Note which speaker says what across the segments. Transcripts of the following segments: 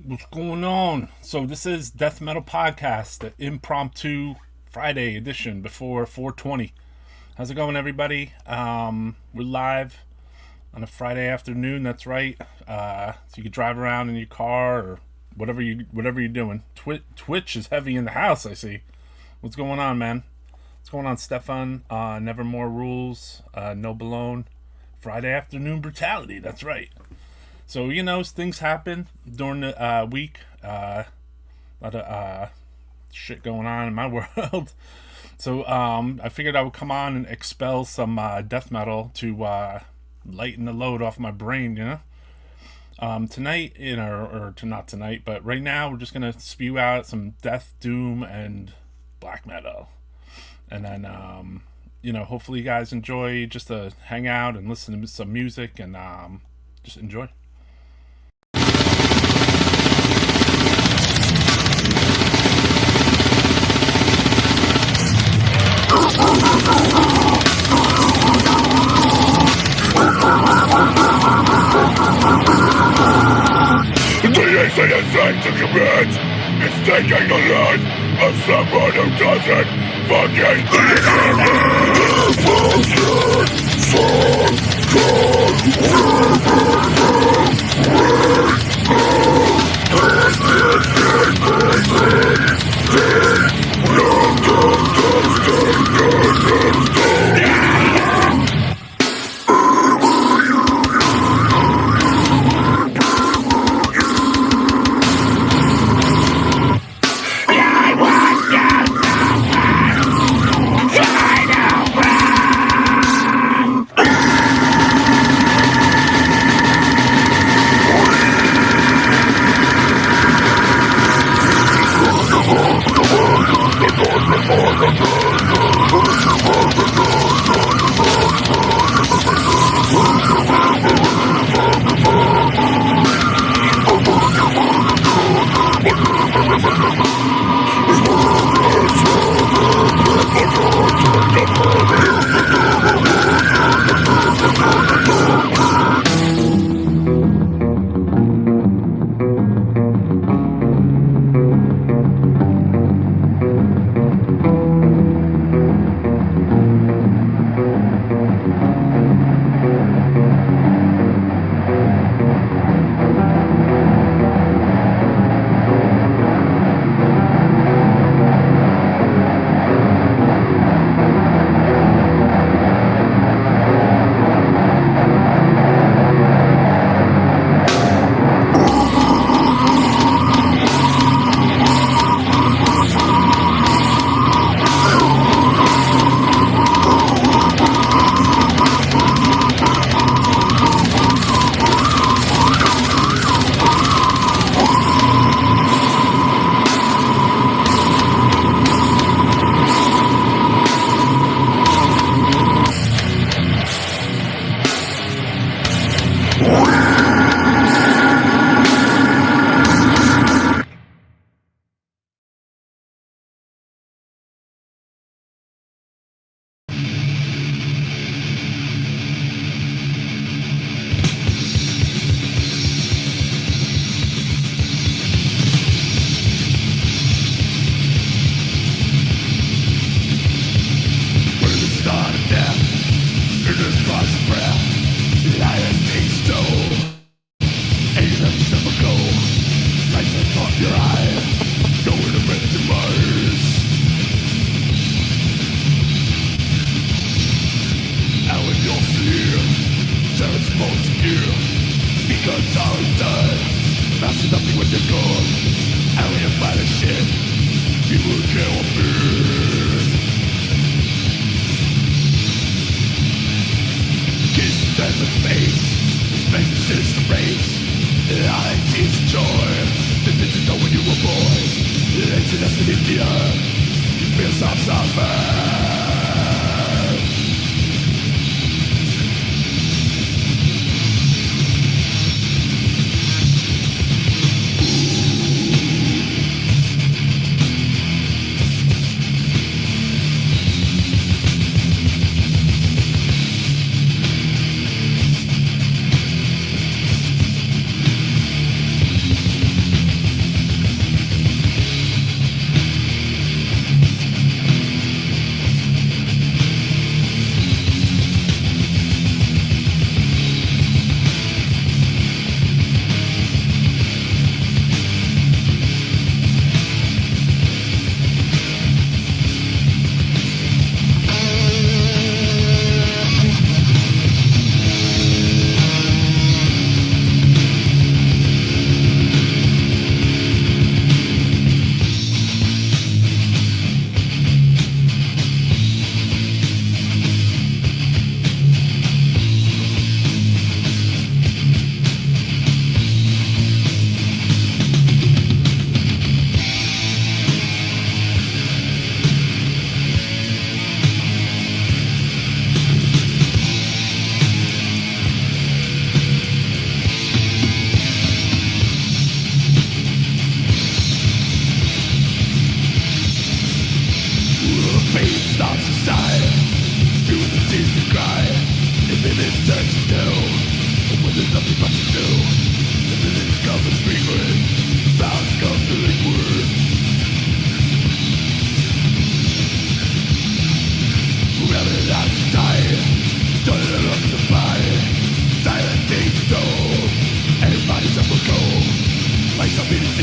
Speaker 1: What's going on? So this is Death Metal Podcast, the impromptu Friday edition before 420. How's it going, everybody? We're live on a Friday afternoon. That's right. So you can drive around in your car or whatever you're doing. Twitch is heavy in the house. I see. What's going on, man? What's going on, Stefan? Nevermore Rules. No Balone. Friday afternoon brutality. That's right. So, things happen during the week. A lot of shit going on in my world. So, I figured I would come on and expel some death metal to lighten the load off my brain, Tonight, not tonight, but right now, we're just gonna spew out some death, doom, and black metal, and then hopefully you guys enjoy just to hang out and listen to some music and just enjoy.
Speaker 2: The incident thing to commit is taking the life of someone who doesn't fucking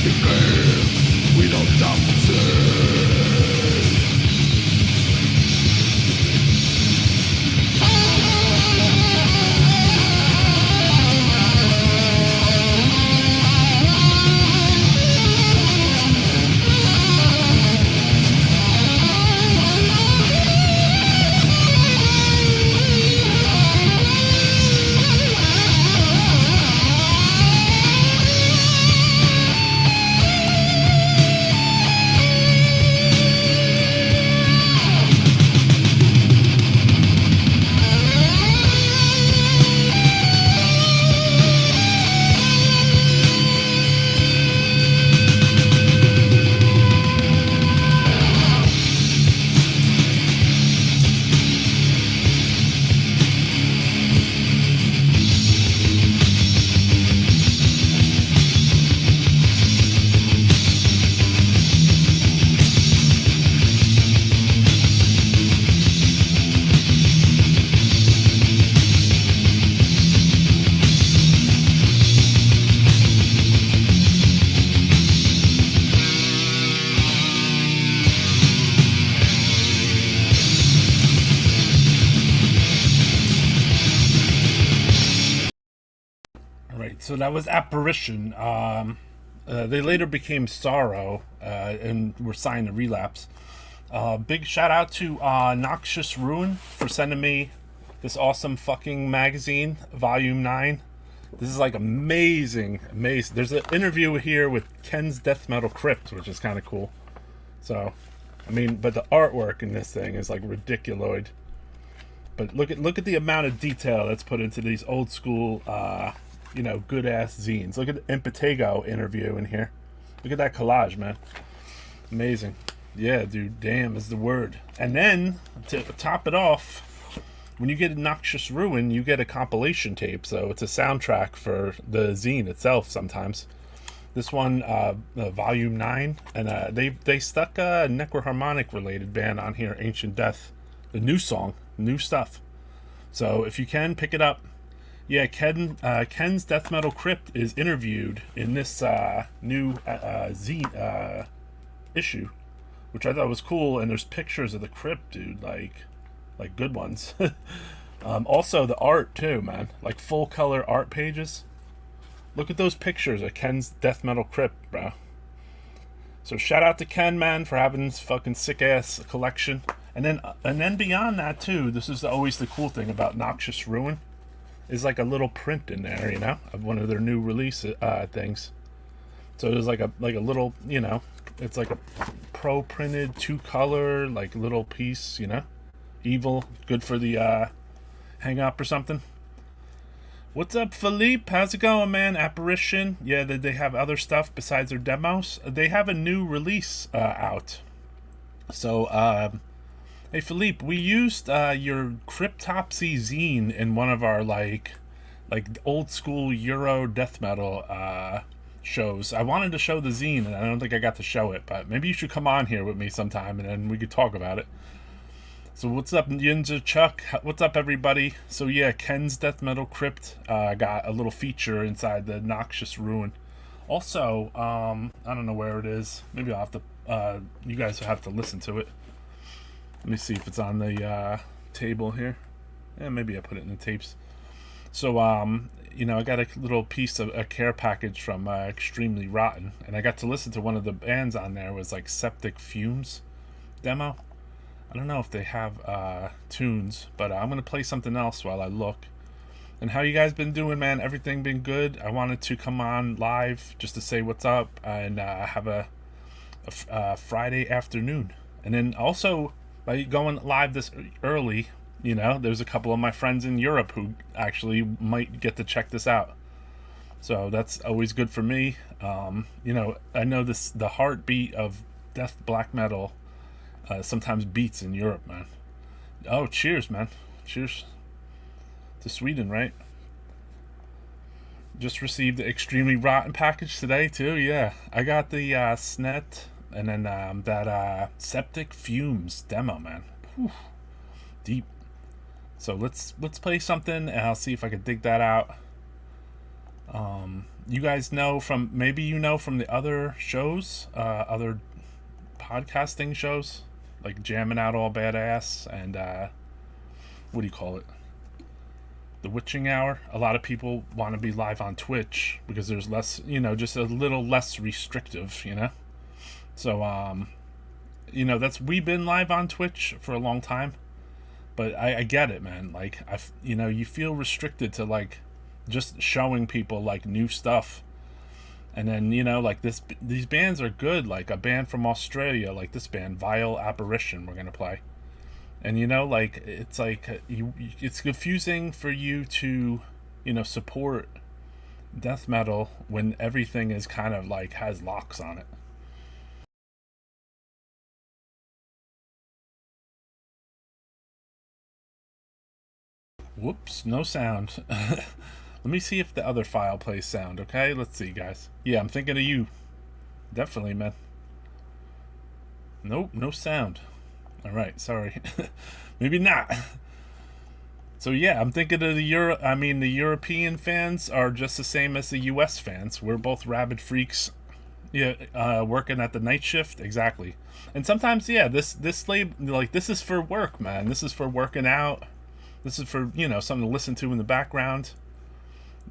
Speaker 2: We don't stop to see.
Speaker 1: So that was Apparition. They later became Sorrow and were signed to Relapse. Big shout out to Noxious Ruin for sending me this awesome fucking magazine, Volume 9. This is like amazing. There's an interview here with Ken's Death Metal Crypt, which is kind of cool. So, I mean, but the artwork in this thing is like ridiculoid. But look at the amount of detail that's put into these old school good ass zines. Look at the Impetigo interview in here. Look at that collage, man. Amazing. Yeah, dude, damn is the word. And then to top it off, when you get a Noxious Ruin, you get a compilation tape, so it's a soundtrack for the zine itself sometimes. This one, Volume 9, and they stuck a Necroharmonic related band on here, Ancient Death. The new song, new stuff. So if you can, pick it up. Yeah, Ken's Death Metal Crypt is interviewed in this new zine issue, which I thought was cool, and there's pictures of the crypt, dude, like good ones. Also the art too, man, like full color art pages. Look at those pictures of Ken's Death Metal Crypt, bro. So shout out to Ken, man, for having this fucking sick ass collection. And then beyond that too, this is always the cool thing about Noxious Ruin, is like a little print in there, of one of their new release things. So there's like a little, it's like a pro printed 2-color like little piece, evil, good for the hang up or something. What's up, Philippe? How's it going, man? Apparition. Yeah, they have other stuff besides their demos. They have a new release out. So hey Philippe, we used your Cryptopsy zine in one of our like old school Euro death metal shows. I wanted to show the zine and I don't think I got to show it, but maybe you should come on here with me sometime and then we could talk about it. So what's up, Ninja Chuck? What's up, everybody? So yeah, Ken's Death Metal Crypt got a little feature inside the Noxious Ruin. Also, I don't know where it is. Maybe I'll have to. You guys will have to listen to it. Let me see if it's on the table here. Yeah, maybe I put it in the tapes. So, I got a little piece of a care package from Extremely Rotten, and I got to listen to one of the bands on there. It was like Septic Fumes demo. I don't know if they have tunes, but I'm going to play something else while I look. And how you guys been doing, man? Everything been good? I wanted to come on live just to say what's up and have a Friday afternoon. And then also, by going live this early, there's a couple of my friends in Europe who actually might get to check this out. So that's always good for me. I know the heartbeat of death black metal sometimes beats in Europe, man. Oh, cheers, man. Cheers to Sweden, right? Just received the Extremely Rotten package today, too. Yeah, I got the SNET and then that Septic Fumes demo, man. Whew. Deep. So let's play something and I'll see if I can dig that out. you guys know from, maybe you know from the other shows, other podcasting shows, like Jamming Out All Badass and what do you call it? The Witching Hour. A lot of people want to be live on Twitch because there's less, just a little less restrictive, So, we've been live on Twitch for a long time, but I get it, man. Like, you feel restricted to like just showing people like new stuff. And then, these bands are good. Like a band from Australia, like this band, Vile Apparition, we're going to play. And, it's like, it's confusing for you to, support death metal when everything is kind of like has locks on it. Whoops, no sound. Let me see if the other file plays sound, okay? Let's see, guys. Yeah, I'm thinking of you. Definitely, man. Nope, no sound. All right, sorry. Maybe not. So yeah, I'm thinking of the European fans are just the same as the US fans. We're both rabid freaks. Yeah, working at the night shift, exactly. And sometimes, yeah, this is for work, man. This is for working out. This is for, something to listen to in the background.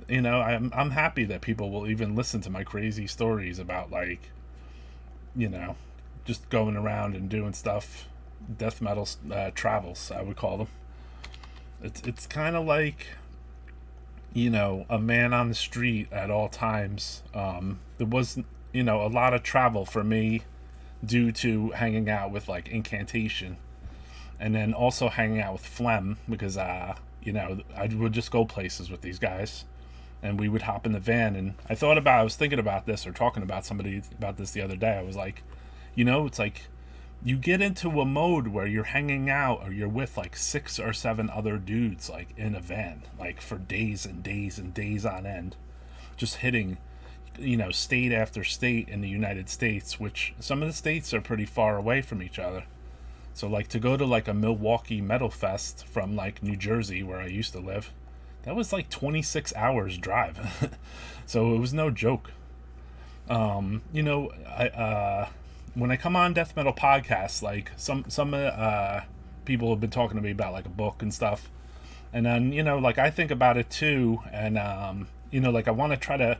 Speaker 1: I'm happy that people will even listen to my crazy stories about like, just going around and doing stuff. Death metal travels, I would call them. It's kind of like, a man on the street at all times. There was, a lot of travel for me due to hanging out with like Incantation, and then also hanging out with Phlegm because I would just go places with these guys, and we would hop in the van. And I was thinking about this or talking about somebody about this the other day. I was like, it's like you get into a mode where you're hanging out or you're with like 6 or 7 other dudes like in a van, like for days and days and days on end, just hitting, state after state in the United States, which some of the states are pretty far away from each other. So like to go to like a Milwaukee Metal Fest from like New Jersey, where I used to live, that was like 26 hours drive. So it was no joke. When I come on death metal podcasts, like some people have been talking to me about like a book and stuff, and then like I think about it too, and like I want to try to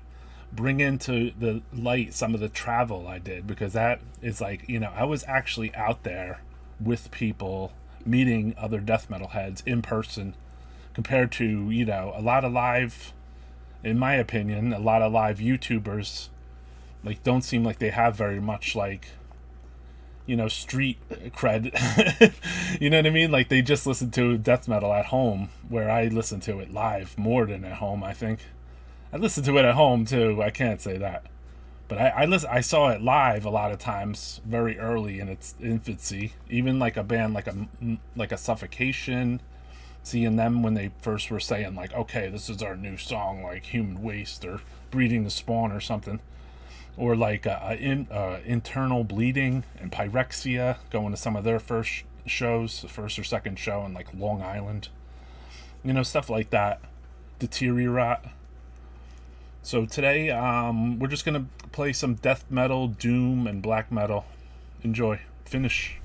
Speaker 1: bring into the light some of the travel I did, because that is like, I was actually out there with people, meeting other death metal heads in person, compared to a lot of live, in my opinion, a lot of live YouTubers like don't seem like they have very much like street cred. You know what I mean? Like they just listen to death metal at home, where I listen to it live more than at home. I think I listen to it at home too. I can't say that, but I saw it live a lot of times very early in its infancy. Even like a band like a Suffocation, seeing them when they first were saying like, okay, this is our new song, like Human Waste or Breeding the Spawn or something. Or like Internal Bleeding and Pyrexia, going to some of their first shows, the first or second show in like Long Island, stuff like that. Deteriorate. So today we're just gonna play some death metal, doom, and black metal. Enjoy. Finish.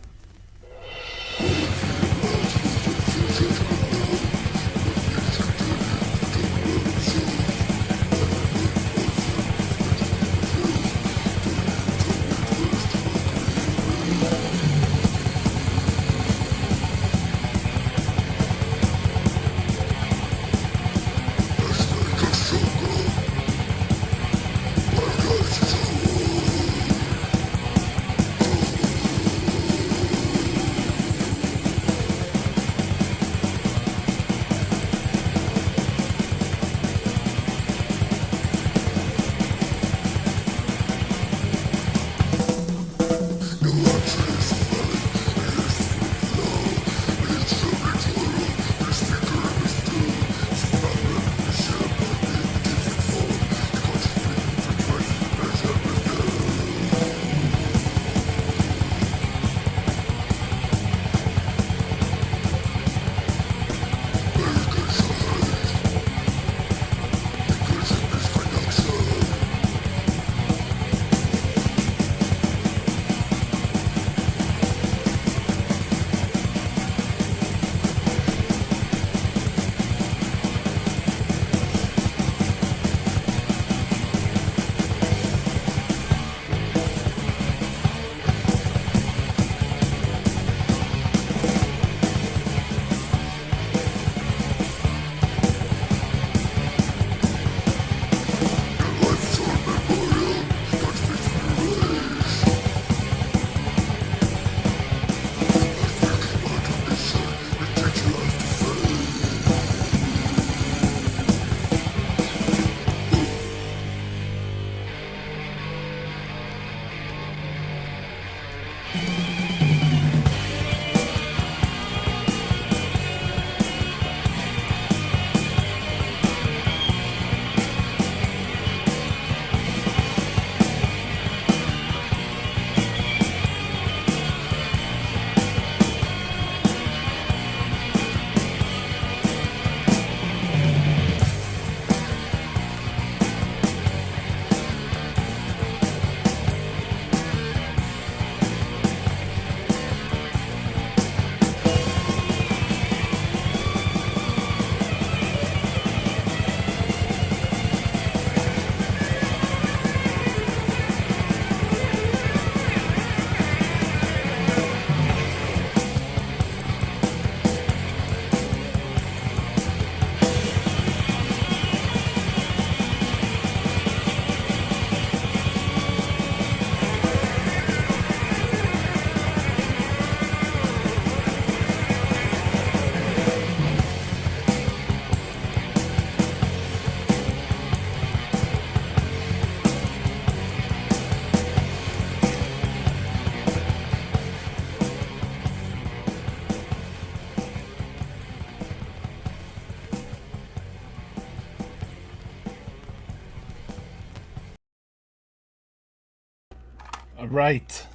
Speaker 1: All right.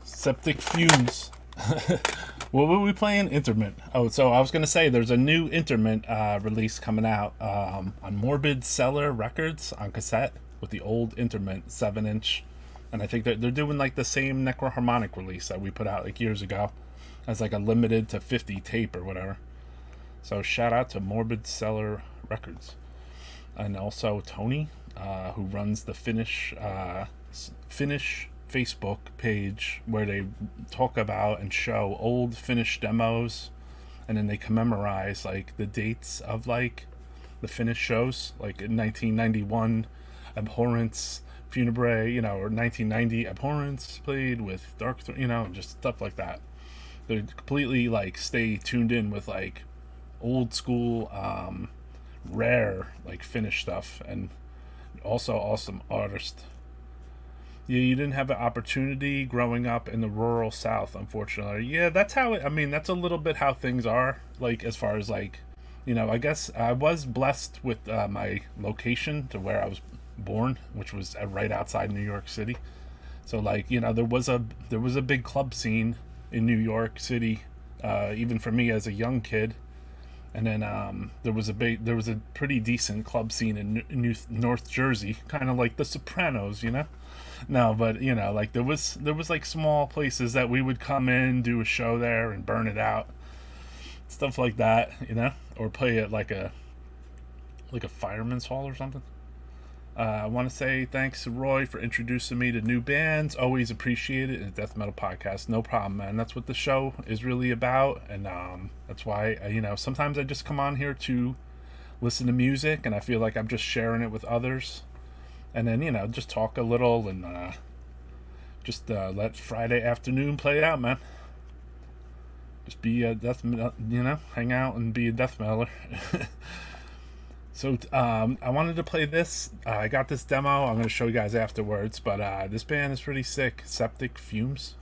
Speaker 1: Septic Fumes. What were we playing? Interment. Oh, so I was going to say there's a new Interment release coming out on Morbid Cellar Records on cassette with the old Interment 7-inch. And I think they're doing like the same Necroharmonic release that we put out like years ago as like a limited to 50 tape or whatever. So shout out to Morbid Cellar Records. And also Tony, who runs the Finnish Facebook page where they talk about and show old Finnish demos, and then they commemorize like the dates of like the Finnish shows, like in 1991 Abhorrence Funebre, or 1990 Abhorrence played with Dark just stuff like that. They completely like stay tuned in with like old school rare like Finnish stuff, and also awesome artist. Yeah, you didn't have an opportunity growing up in the rural South, unfortunately. Yeah, that's how that's a little bit how things are, like as far as like, I guess I was blessed with my location to where I was born, which was right outside New York City. So like, there was a big club scene in New York City, even for me as a young kid. And then there was a pretty decent club scene in North Jersey, kind of like The Sopranos, No, but like there was like small places that we would come in, do a show there, and burn it out, stuff like that, or play at like a fireman's hall or something. I want to say thanks to Roy for introducing me to new bands. Always appreciate it. A death metal podcast, no problem, man. That's what the show is really about, and that's why sometimes I just come on here to listen to music, and I feel like I'm just sharing it with others, and then just talk a little and just let Friday afternoon play out, man. Just be a hang out and be a death metaler. So I wanted to play this. I got this demo. I'm going to show you guys afterwards. But this band is pretty sick. Septic Fumes.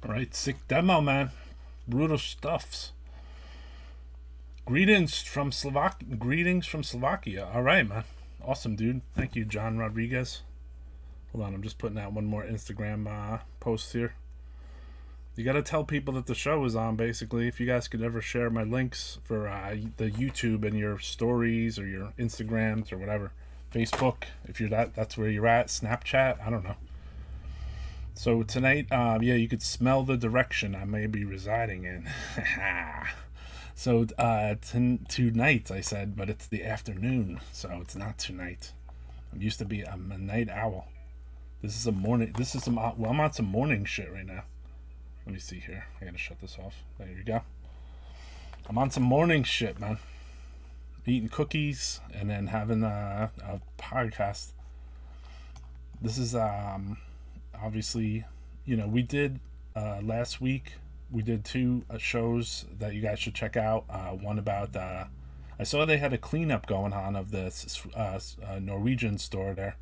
Speaker 1: All right, sick demo, man. Brutal stuffs. Greetings from Slovakia. All right, man. Awesome, dude. Thank you, John Rodriguez. Hold on, I'm just putting out one more Instagram post here. You gotta tell people that the show is on, basically. If you guys could ever share my links for the YouTube and your stories or your Instagrams or whatever. Facebook, if you're that's where you're at. Snapchat, I don't know. So tonight, yeah, you could smell the direction I may be residing in. So tonight, I said, but it's the afternoon, so it's not tonight. I'm used to be a night owl. This is a morning. This is some. Well, I'm on some morning shit right now. Let me see here. I gotta shut this off. There you go. I'm on some morning shit, man. Eating cookies and then having a podcast. This is obviously, we did last week. We did two shows that you guys should check out. One about I saw they had a cleanup going on of this Norwegian store there.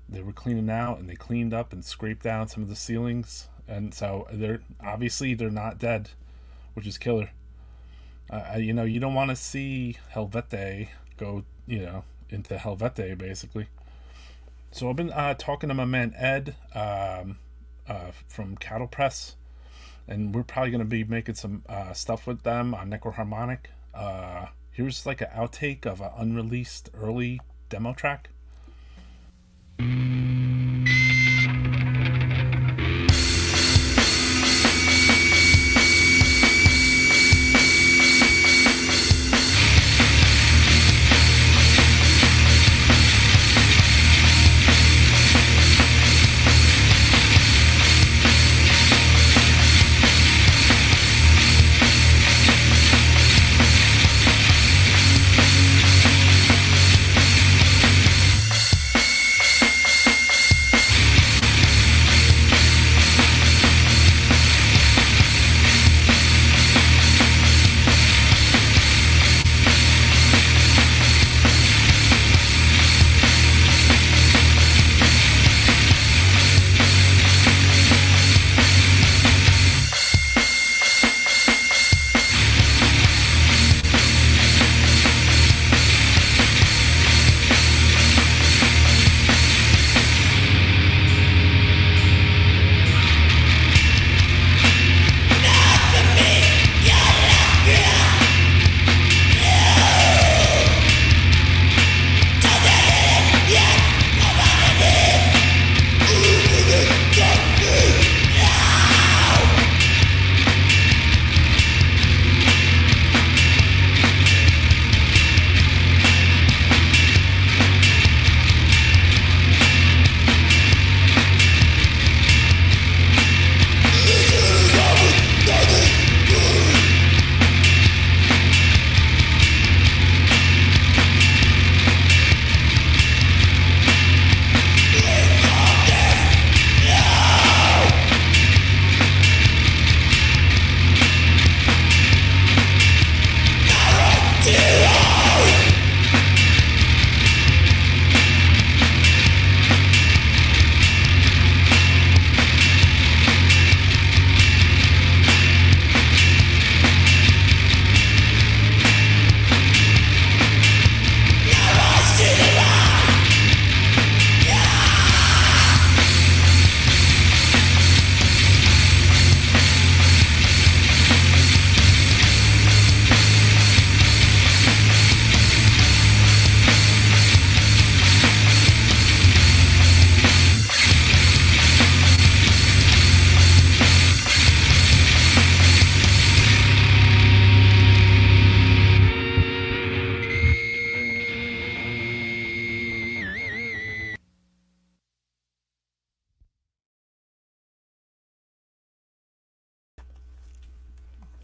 Speaker 1: They were cleaning out and they cleaned up and scraped down some of the ceilings, and so they're not dead, which is killer. You don't want to see Helvete go into Helvete basically. So I've been talking to my man Ed from Cattle Press, and we're probably going to be making some stuff with them on Necroharmonic. Here's like an outtake of an unreleased early demo track.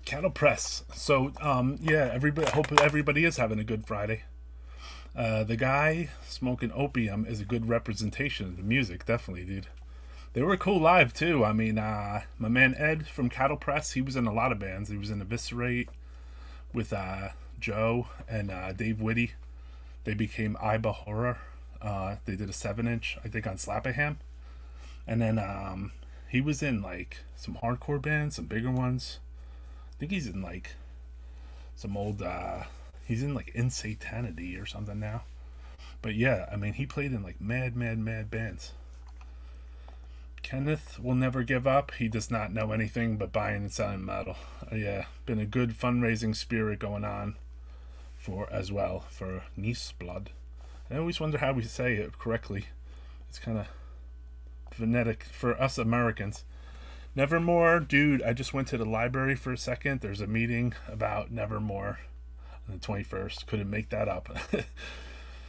Speaker 1: Cattle Press. So, yeah, everybody. Hope everybody is having a good Friday. The guy smoking opium is a good representation of the music, definitely, dude. They were cool live too. I mean, my man Ed from Cattle Press, he was in a lot of bands. He was in Eviscerate with Joe and Dave Whitty. They became Iba Horror. They did a 7-inch, I think, on Slap-A-Ham. And then he was in like some hardcore bands, some bigger ones. I think he's in like some old he's in like Insanity or something now. But yeah, I mean he played in like mad bands. Kenneth will never give up. He does not know anything but buying and selling metal. Yeah, been a good fundraising spirit going on for as well for Nice Blood. I always wonder how we say it correctly. It's kind of phonetic for us Americans. Nevermore, dude, I just went to the library for a second. There's a meeting about Nevermore on the 21st. Couldn't make that up.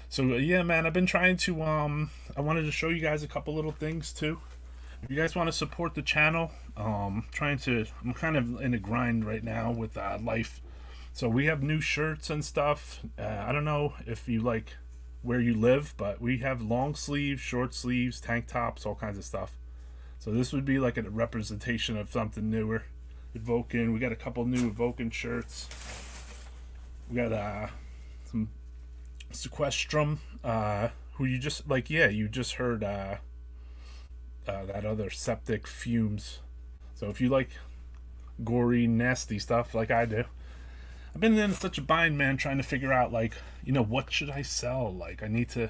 Speaker 1: So yeah, man, I've been trying to I wanted to show you guys a couple little things too. If you guys want to support the channel, I'm kind of in a grind right now with life. So we have new shirts and stuff. I don't know if you like where you live, but we have long sleeves, short sleeves, tank tops, all kinds of stuff. So this would be like a representation of something newer. Evoking, we got a couple new Evoking shirts. We got some Sequestrum, who you just like, yeah, you just heard that other Septic Fumes. So if you like gory, nasty stuff like I do, I've been in such a bind, man, trying to figure out like, what should I sell? Like I need to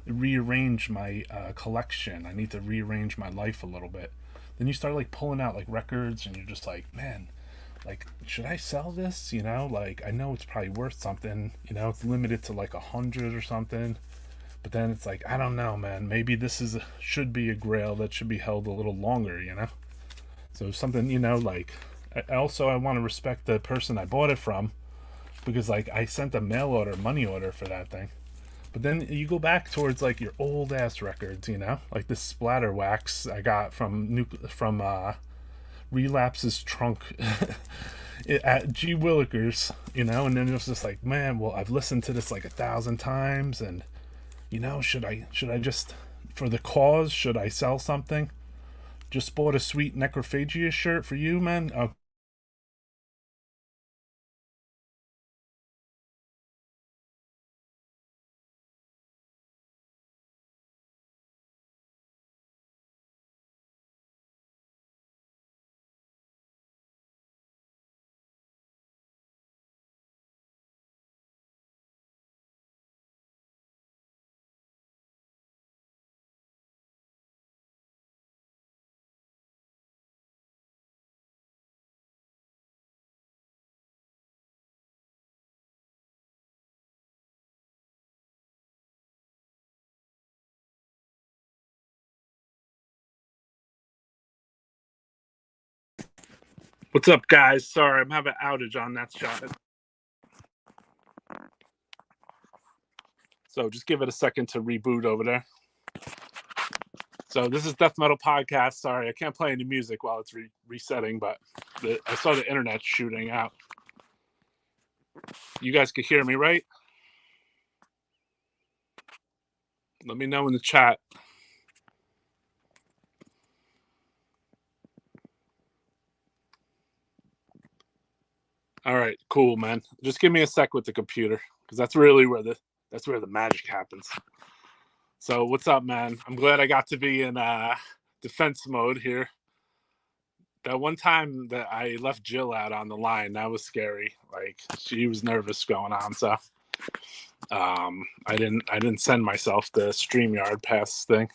Speaker 1: rearrange my collection. I need to rearrange my life a little bit. Then you start like pulling out like records and you're just like, man, like should I sell this? Like I know it's probably worth something. It's limited to like 100 or something. But then it's like, I don't know, man, maybe this should be a grail that should be held a little longer. So something, like I want to respect the person I bought it from, because like I sent a money order for that thing. But then you go back towards like your old ass records, like this Splatter Wax I got from Relapse's trunk at G Willikers, and then it was just like, man, well, I've listened to this like 1,000 times, and should I just, for the cause, should I sell something? Just bought a sweet Necrophagia shirt for you, man. What's up, guys? Sorry, I'm having an outage on that shot. So just give it a second to reboot over there. So this is Death Metal Podcast. Sorry, I can't play any music while it's resetting, but I saw the internet shooting out. You guys can hear me, right? Let me know in the chat. All right, cool, man. Just give me a sec with the computer, because that's really where the magic happens. So what's up, man? I'm glad I got to be in defense mode here. That one time that I left Jill out on the line, that was scary. Like she was nervous going on, so I didn't send myself the StreamYard pass thing.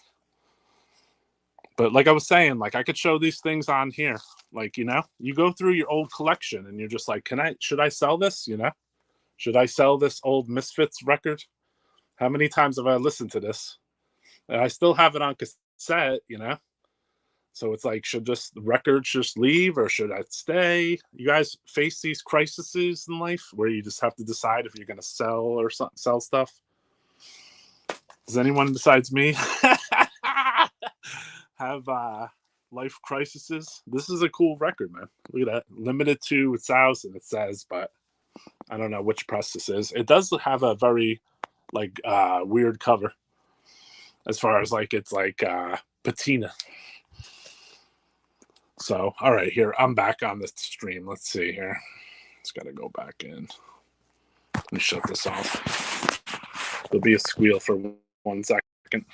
Speaker 1: But like I was saying, like I could show these things on here. Like, you go through your old collection and you're just like, should I sell this? Should I sell this old Misfits record? How many times have I listened to this? And I still have it on cassette, So it's like, should the records just leave or should I stay? You guys face these crises in life where you just have to decide if you're going to sell or sell stuff? Does anyone besides me have life crises? This is a cool record, man. Look at that. Limited to 1,000, it says, but I don't know which press this is. It does have a very like weird cover as far as like it's like patina. So all right, here I'm back on the stream. Let's see here. Just gotta go back in. Let me shut this off. There'll be a squeal for 1 second.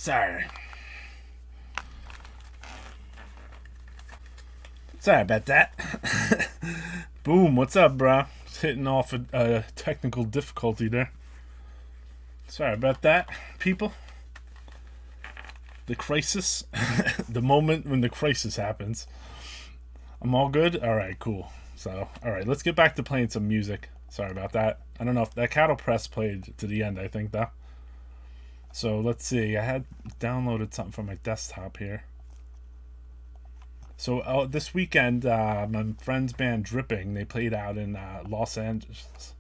Speaker 1: Sorry. Sorry about that. Boom, what's up, bro? Just hitting off a technical difficulty there. Sorry about that, people. The crisis. The moment when the crisis happens. I'm all good? Alright, cool. So, alright, let's get back to playing some music. Sorry about that. I don't know if that cattle press played to the end, I think, though. So, let's see. I had downloaded something from my desktop here. So, this weekend, my friend's band Dripping, they played out in Los Angeles.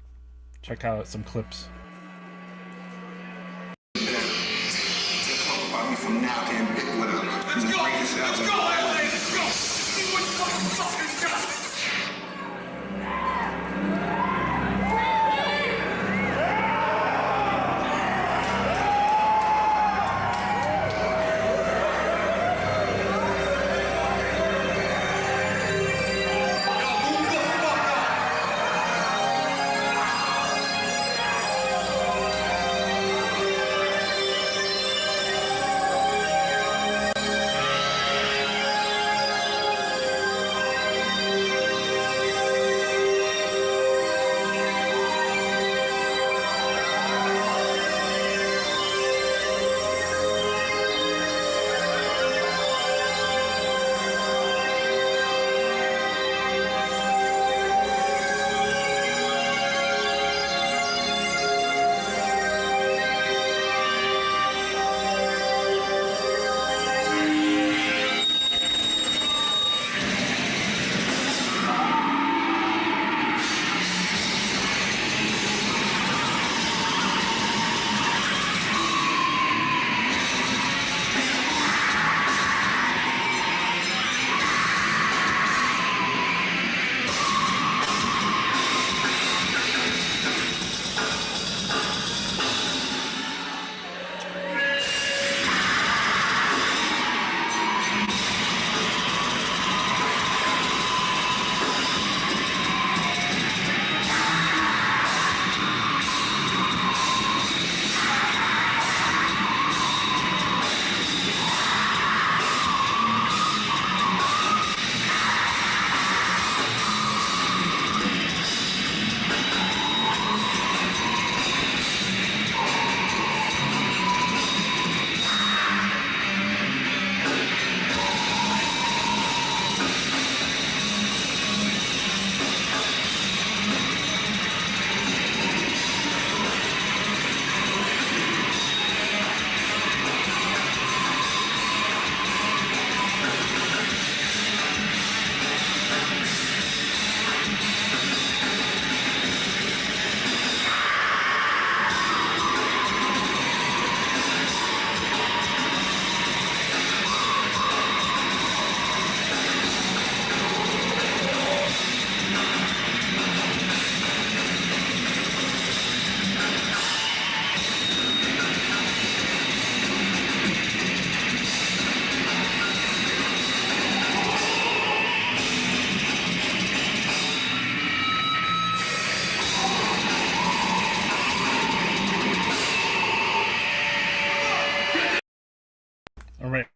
Speaker 1: Check out some clips.
Speaker 3: From now and let's go! Let's go, LA! Let's go! See what fucking got!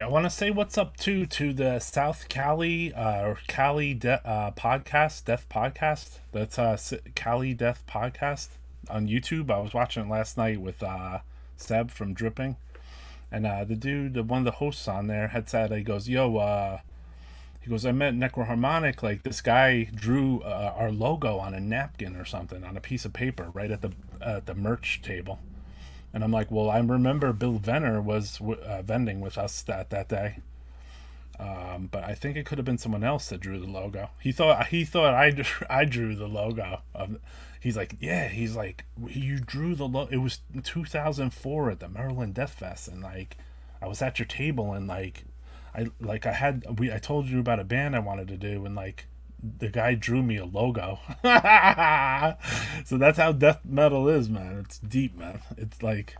Speaker 1: I want to say what's up to the South Cali or Cali podcast, Death Podcast. That's Cali Death Podcast on YouTube. I was watching it last night with Seb from Dripping, and the dude, one of the hosts on there, had said, he goes, "Yo, he goes, I met Necroharmonic. Like, this guy drew our logo on a napkin or something on a piece of paper right at the merch table." And I'm like, well, I remember Bill Venner was vending with us that day. But I think it could have been someone else that drew the logo. He thought I drew the logo. He's like, yeah. He's like, you drew the logo. It was 2004 at the Maryland Death Fest, and like, I was at your table, and like, I told you about a band I wanted to do, and like, the guy drew me a logo. So that's how death metal is, man. It's deep, man. It's like,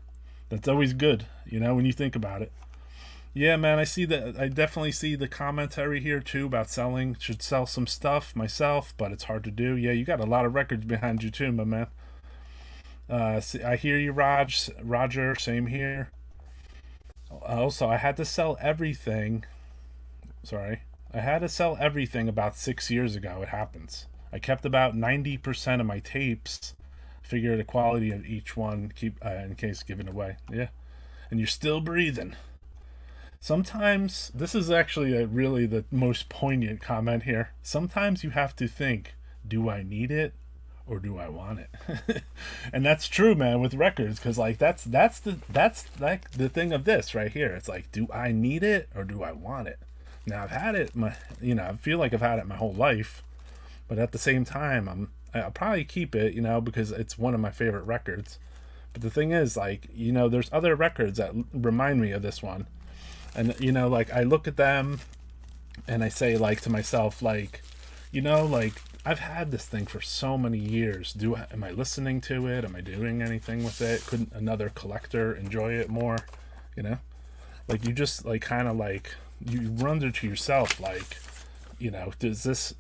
Speaker 1: that's always good, when you think about it. Yeah, man, I definitely see the commentary here too about should sell some stuff myself, but it's hard to do. Yeah, you got a lot of records behind you too, my man. I hear you, Roger. Same here. Also, I had to sell everything. Sorry. I had to sell everything about 6 years ago. It happens. I kept about 90% of my tapes. Figure the quality of each one, keep in case given away. Yeah. And you're still breathing. Sometimes, this is actually really the most poignant comment here. Sometimes you have to think, do I need it or do I want it? And that's true, man, with records, because like that's like the thing of this right here. It's like, do I need it or do I want it? Now I've had it I feel like I've had it my whole life, but at the same time I'll probably keep it, because it's one of my favorite records. But the thing is, like, there's other records that remind me of this one. And, like, I look at them and I say, like, to myself, like, like, I've had this thing for so many years. Am I listening to it? Am I doing anything with it? Couldn't another collector enjoy it more? Like, you just, like, kind of, like, you wonder to yourself, like, does this,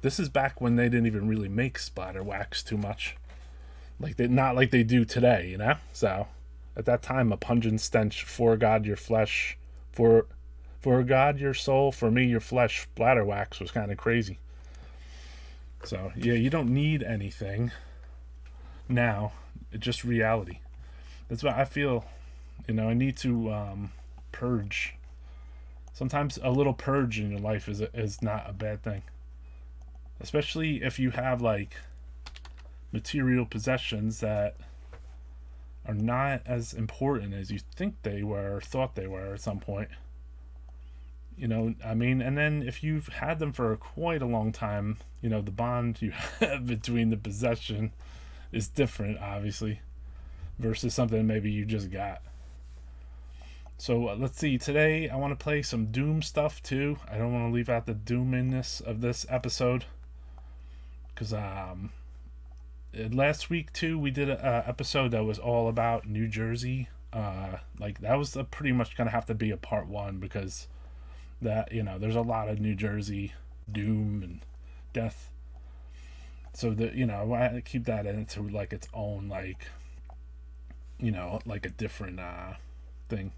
Speaker 1: this is back when they didn't even really make splatter wax too much. Like, not like they do today, So, at that time, a pungent stench, for God, your flesh... For God, your soul, for me, your flesh, splatter wax was kind of crazy. So, yeah, you don't need anything now. It's just reality. That's why I feel, I need to purge. Sometimes a little purge in your life is not a bad thing. Especially if you have, like, material possessions that are not as important as you think they were or thought they were at some point. And then if you've had them for quite a long time, the bond you have between the possession is different, obviously, versus something maybe you just got. So let's see. Today I want to play some Doom stuff too. I don't want to leave out the Doominess of this episode, because last week too we did a episode that was all about New Jersey. Like, that was pretty much gonna have to be a part one, because that there's a lot of New Jersey doom and death. So I want to keep that into like its own, like, like a different thing.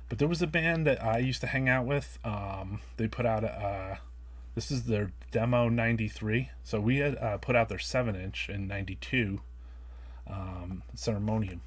Speaker 1: But there was a band that I used to hang out with. They put out this is their demo 93. So we had put out their 7-inch in 92, Ceremonium.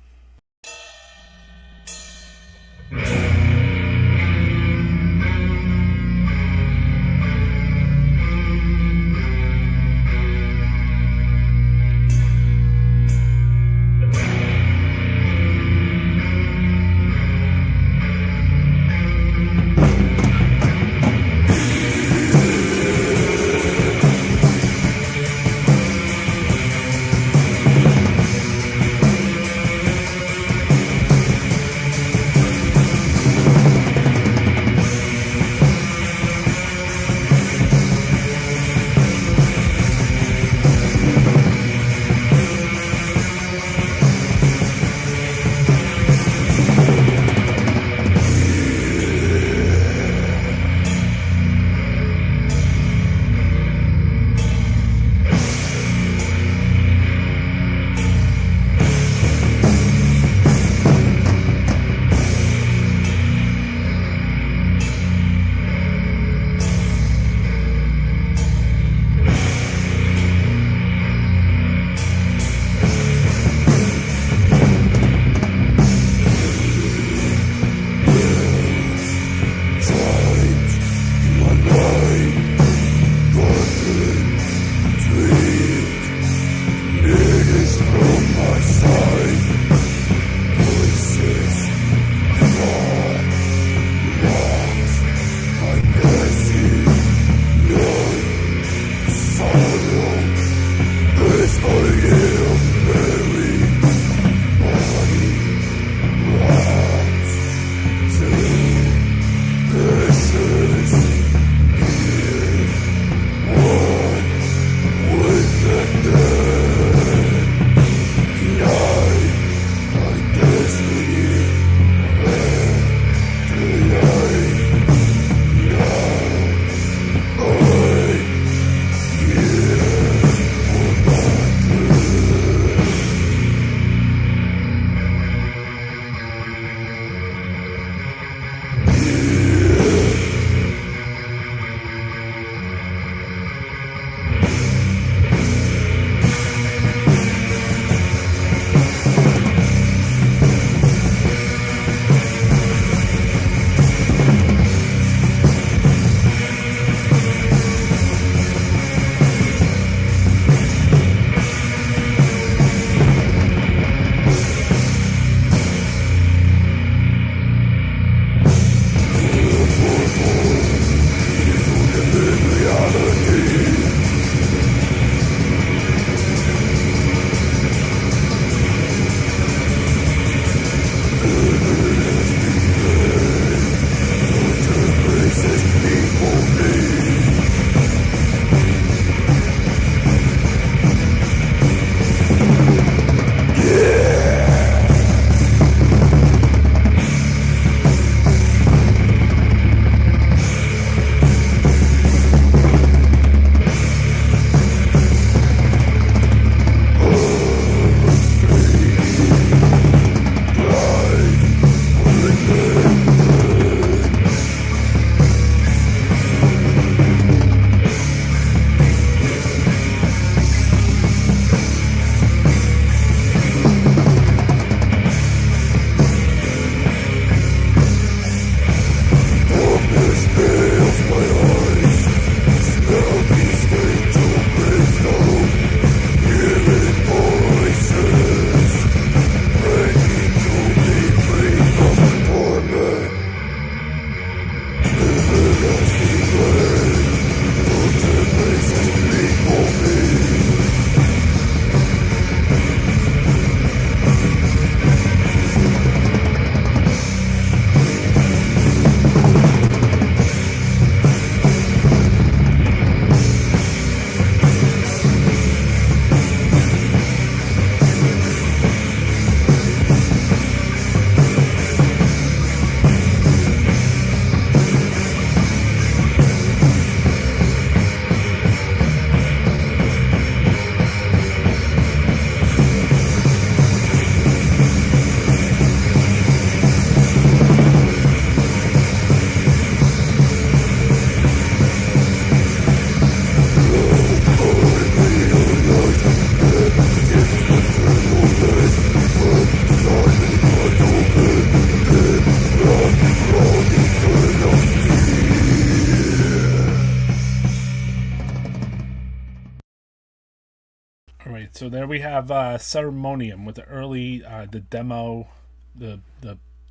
Speaker 1: All right, so there we have Ceremonium with the early the demo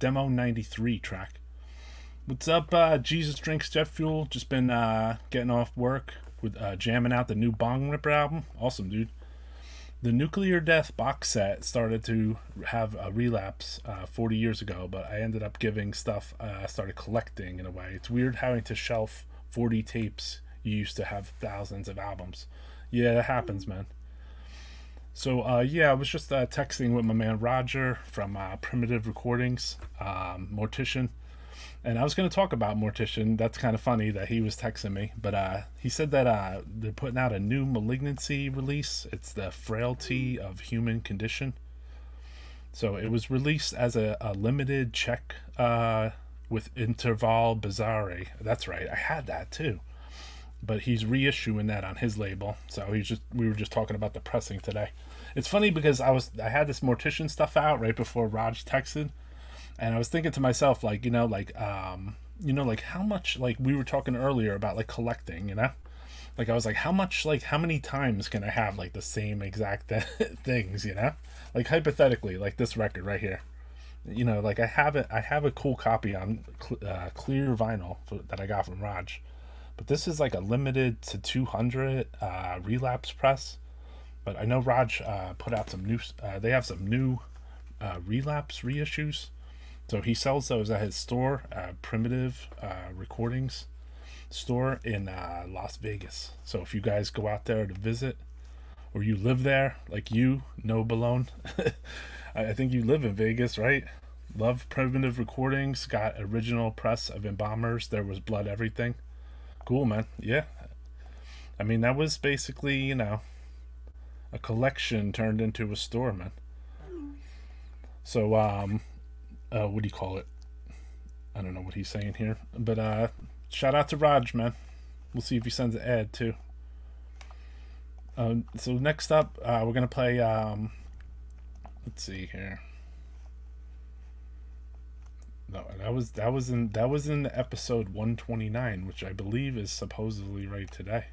Speaker 1: 93 track. What's up, Jesus Drinks Jet Fuel? Just been getting off work with jamming out the new Bong Ripper album. Awesome, dude. The Nuclear Death box set started to have a relapse 40 years ago, but I ended up giving stuff started collecting in a way. It's weird having to shelf 40 tapes. You used to have thousands of albums. Yeah, that happens, man. So, I was just texting with my man Roger from Primitive Recordings, Mortician. And I was going to talk about Mortician. That's kind of funny that he was texting me. But he said that they're putting out a new Malignancy release. It's the Frailty of Human Condition. So it was released as a limited check with Interval Bizarre. That's right. I had that too. But he's reissuing that on his label. So we were just talking about the pressing today. It's funny because I had this Mortician stuff out right before Raj texted, and I was thinking to myself, like, like how much, like we were talking earlier about like collecting, like I was like, how many times can I have like the same exact things, like hypothetically, like this record right here, like I have a cool copy on clear vinyl that I got from Raj. But this is like a limited to 200 relapse press. But I know Raj put out some new. They have some new relapse reissues. So he sells those at his store, Primitive Recordings store in Las Vegas. So if you guys go out there to visit, or you live there, like No Balone, I think you live in Vegas, right? Love Primitive Recordings. Got original press of Embalmers. There Was Blood Everything. Cool, man. Yeah. I mean, that was basically, a collection turned into a store, man. So, what do you call it? I don't know what he's saying here. But, shout out to Raj, man. We'll see if he sends an ad, too. So next up, we're going to play, let's see here. No, that was in episode 129, which I believe is supposedly right today.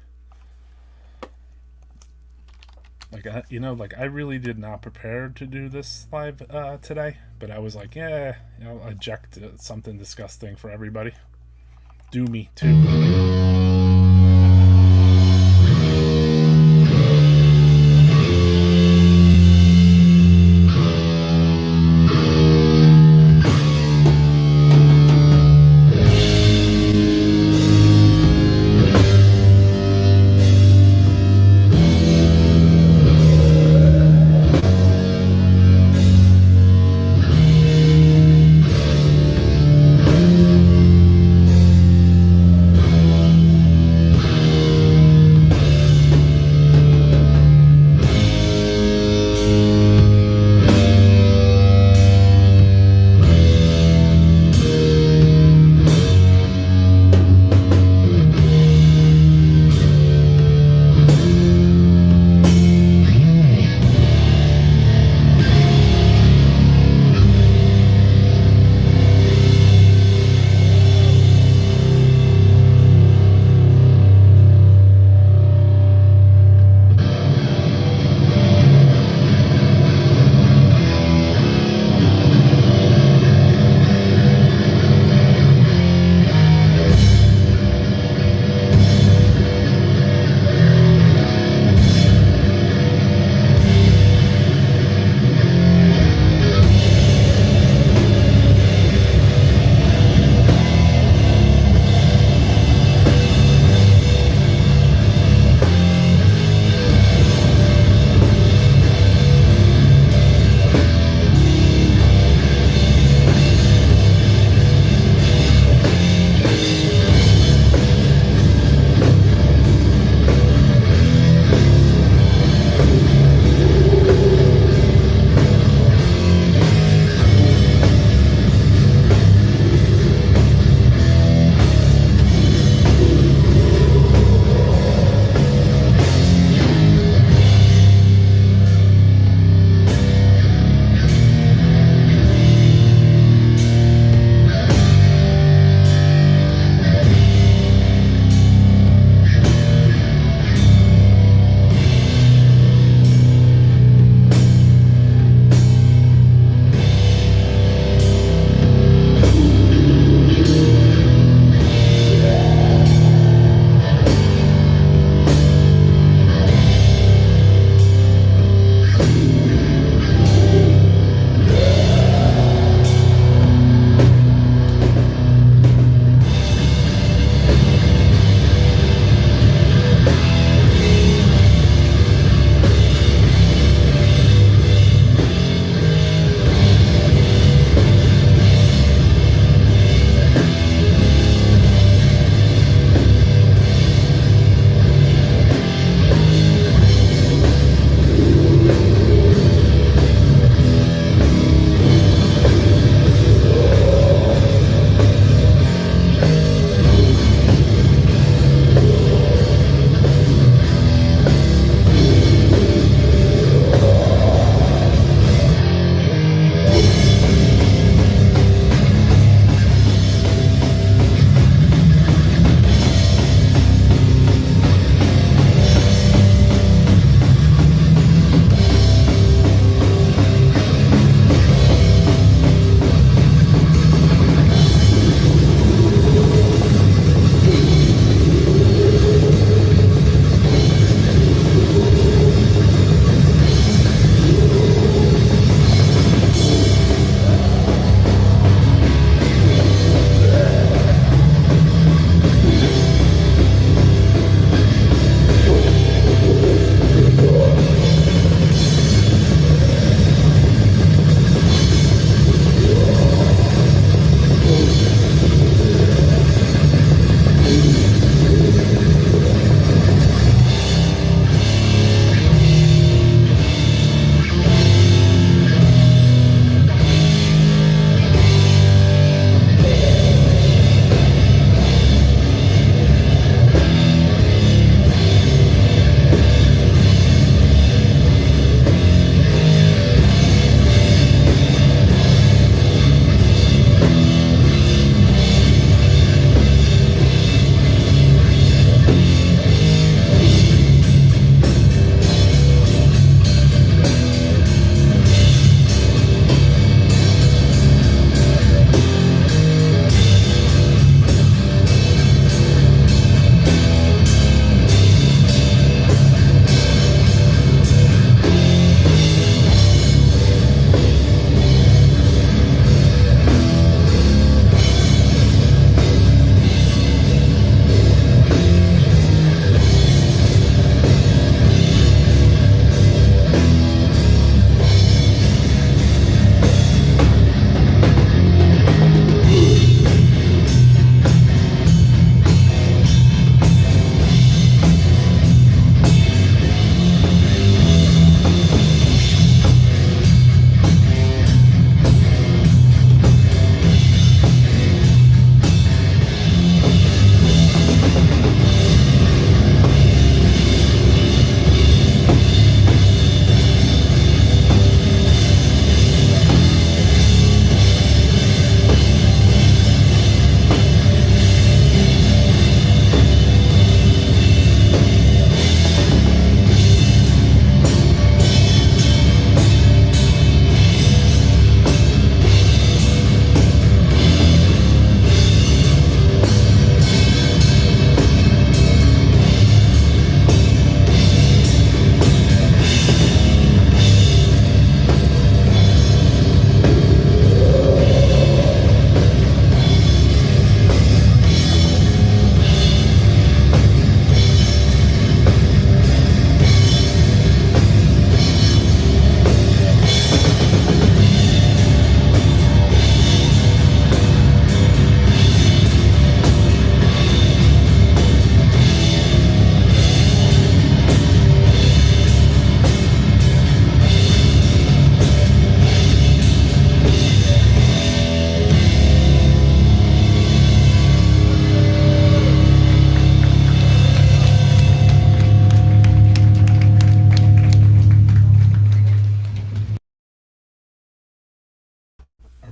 Speaker 1: Like I really did not prepare to do this live today, but I was like, yeah, I'll eject something disgusting for everybody. Do me too.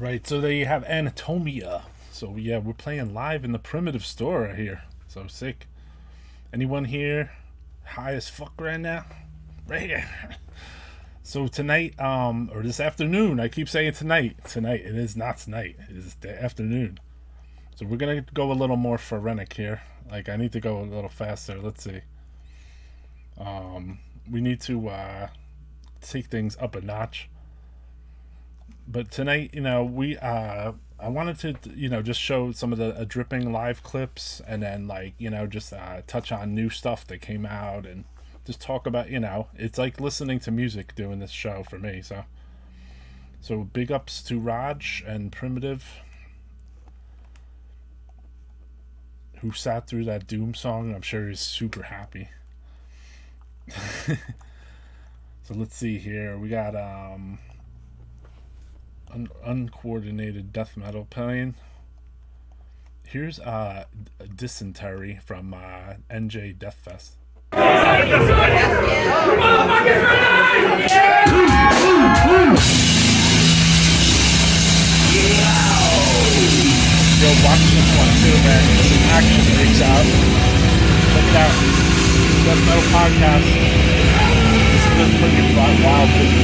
Speaker 1: Right, so they have Anatomia. So yeah, we're playing live in the Primitive store right here. So sick. Anyone here high as fuck right now? Right here. So tonight, or this afternoon, I keep saying tonight. Tonight, it is not tonight. It is the afternoon. So we're gonna go a little more phonetic here. Like I need to go a little faster. Let's see. We need to take things up a notch. But tonight, I wanted to, just show some of the dripping live clips, and then just touch on new stuff that came out, and just talk about, it's like listening to music doing this show for me. So big ups to Raj and Primitive, who sat through that Doom song. I'm sure he's super happy. So let's see here. We got uncoordinated death metal playing. Here's Dysentery from NJ Death Fest. Yo, watch this one too, man. Some action breaks out. Check it out. Death Metal Podcast. This is a freaking wild video.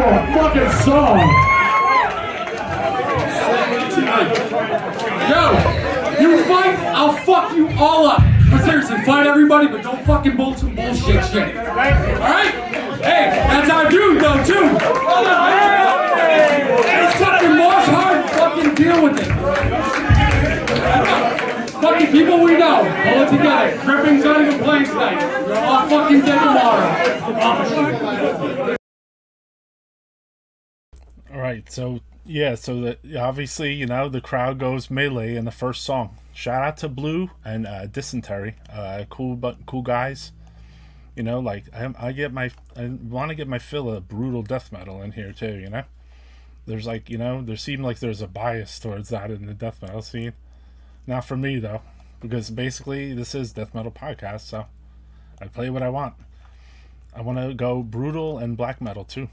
Speaker 4: a fucking song. Yo, you fight, I'll fuck you all up. But seriously, fight everybody, but don't fucking bull some bullshit shit. Alright? Hey, that's how I do though too. Hey, fucking march hard, fucking deal with it. Fucking people we know, pull it together. Gripping's not even playing tonight. You're all fucking dead tomorrow.
Speaker 1: All right, so yeah, so that obviously, you know, the crowd goes melee in the first song. Shout out to Blue and Dysentery, cool guys. You know, like I want to get my fill of brutal death metal in here too. You know, there's like, you know, there seemed like there's a bias towards that in the death metal scene. Not for me though, because basically this is death metal podcast, so I play what I want. I want to go brutal and black metal too.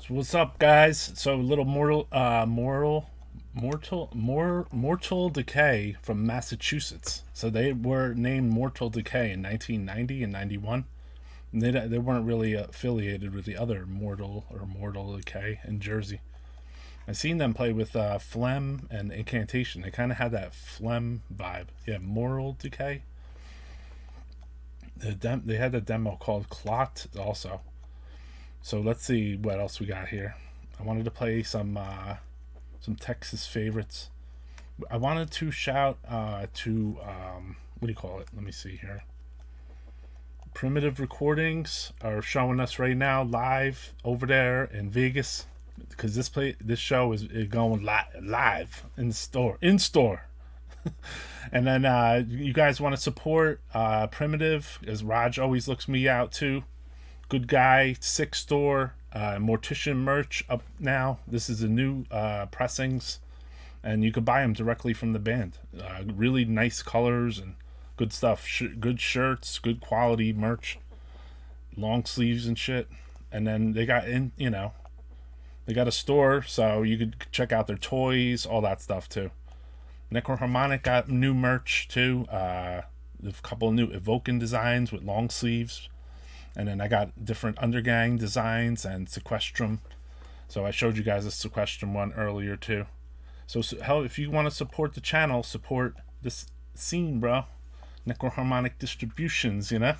Speaker 1: What's up, guys? So, a little Mortal Decay from Massachusetts. So they were named Mortal Decay in 1990 and 91. And they weren't really affiliated with the other Mortal Decay in Jersey. I seen them play with Phlegm and Incantation. They kind of had that Phlegm vibe. Yeah, Mortal Decay. They had a demo called Clot also. So let's see what else we got here. I wanted to play some Texas favorites. I wanted to shout to what do you call it? Let me see here. Primitive Recordings are showing us right now live over there in Vegas, because this show is going live in store. And then you guys want to support Primitive, as Raj always looks me out too. Good guy, sick store, Mortician merch up now. This is the new pressings, and you could buy them directly from the band. Really nice colors and good stuff. Good shirts, good quality merch, long sleeves and shit. And then they got they got a store, so you could check out their toys, all that stuff too. Necroharmonic got new merch too. A couple of new Evoking designs with long sleeves. And then I got different Undergang designs and Sequestrum. So I showed you guys a Sequestrum one earlier too. So hell, if you want to support the channel, support this scene, bro. Necroharmonic Distributions, you know.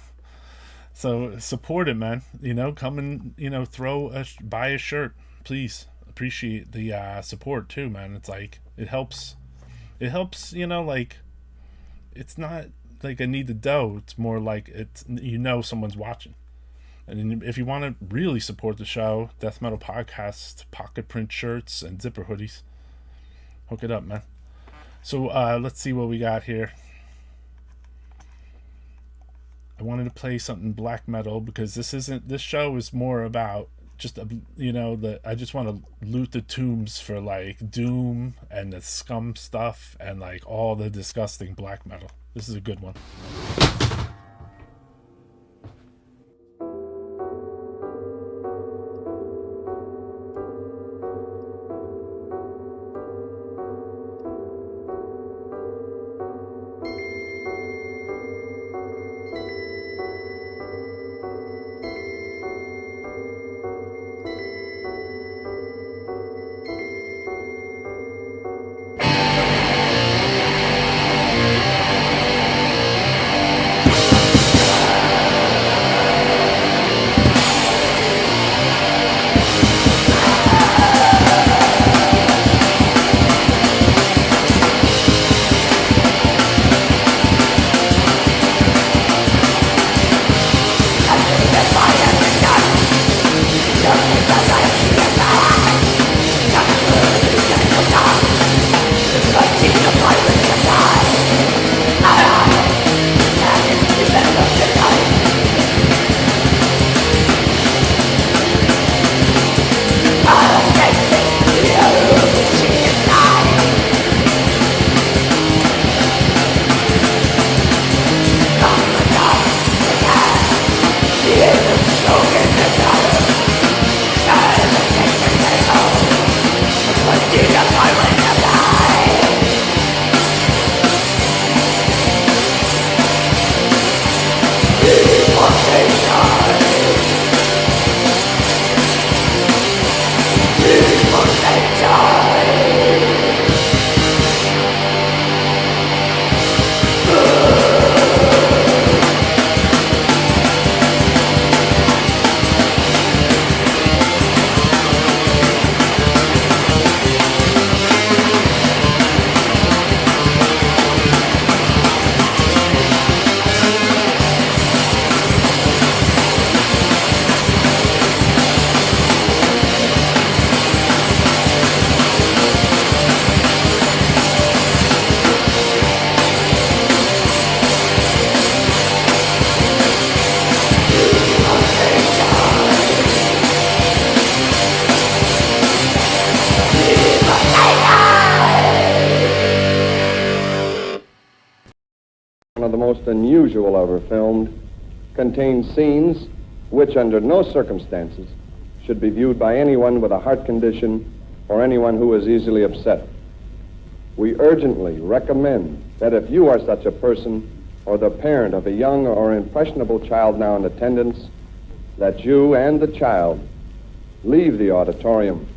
Speaker 1: So support it, man. You know, come and buy a shirt, please. Appreciate the support too, man. It's like it helps. You know, like it's not like I need the dough. It's more like someone's watching. And if you want to really support the show, Death Metal Podcast, pocket print shirts, and zipper hoodies, hook it up, man. So let's see what we got here. I wanted to play something black metal because this show is more about just I just want to loot the tombs for like Doom and the Scum stuff and like all the disgusting black metal. This is a good one.
Speaker 5: one of the most unusual ever filmed, contains scenes which, under no circumstances, should be viewed by anyone with a heart condition or anyone who is easily upset. We urgently recommend that if you are such a person or the parent of a young or impressionable child now in attendance, that you and the child leave the auditorium.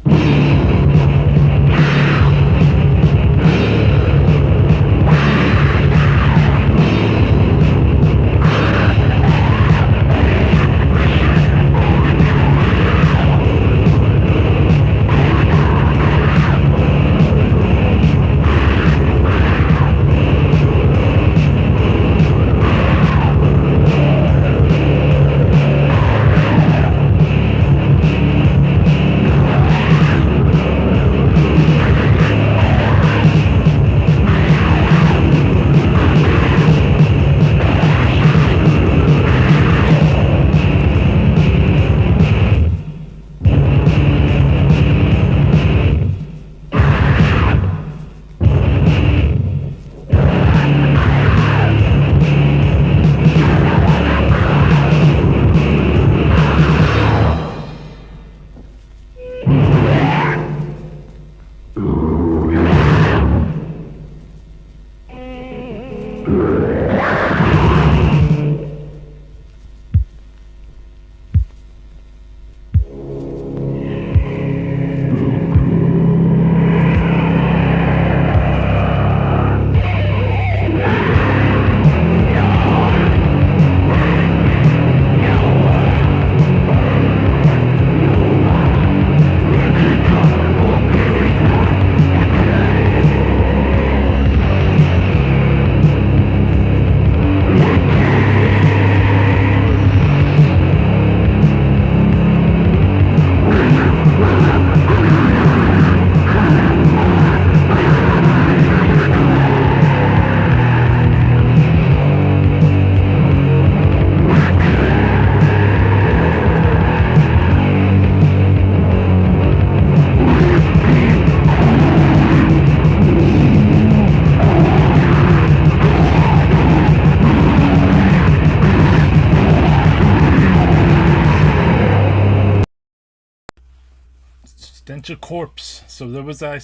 Speaker 1: Stench of corpse. So there was, I